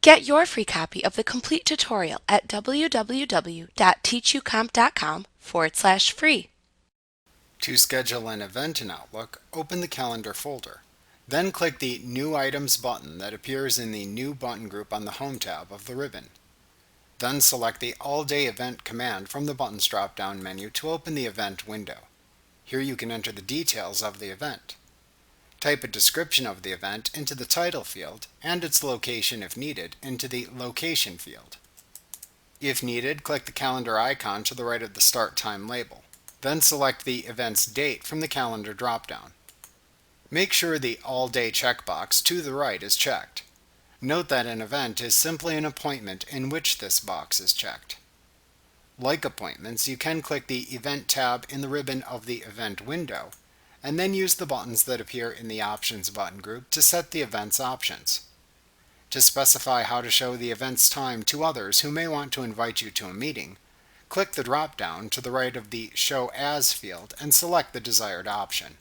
Get your free copy of the complete tutorial at www.teachucomp.com/free. To schedule an event in Outlook, open the Calendar folder. Then click the New Items button that appears in the New Button group on the Home tab of the ribbon. Then select the All Day Event command from the Buttons drop-down menu to open the event window. Here you can enter the details of the event. Type a description of the event into the title field and its location if needed into the Location field. If needed, click the calendar icon to the right of the Start Time label. Then select the event's date from the Calendar drop-down. Make sure the All Day checkbox to the right is checked. Note that an event is simply an appointment in which this box is checked. Like appointments, you can click the Event tab in the ribbon of the Event window, and then use the buttons that appear in the Options button group to set the event's options. To specify how to show the event's time to others who may want to invite you to a meeting, click the drop-down to the right of the Show As field and select the desired option.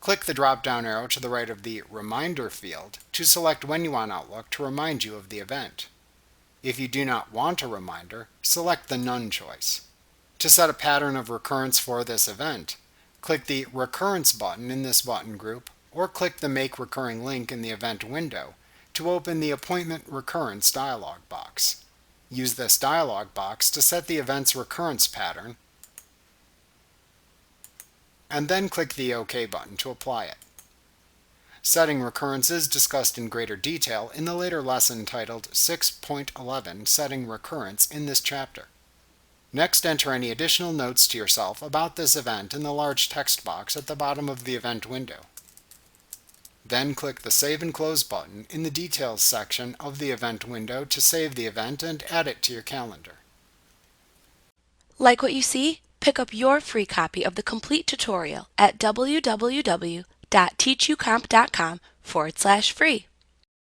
Click the drop-down arrow to the right of the Reminder field to select when you want Outlook to remind you of the event. If you do not want a reminder, select the None choice. To set a pattern of recurrence for this event, click the Recurrence button in this button group, or click the Make Recurring link in the Event window to open the Appointment Recurrence dialog box. Use this dialog box to set the event's recurrence pattern, and then click the OK button to apply it. Setting recurrence is discussed in greater detail in the later lesson titled 6.11 Setting Recurrence in this chapter. Next, enter any additional notes to yourself about this event in the large text box at the bottom of the event window. Then click the Save and Close button in the Details section of the event window to save the event and add it to your calendar. Like what you see? Pick up your free copy of the complete tutorial at www.teachucomp.com/free.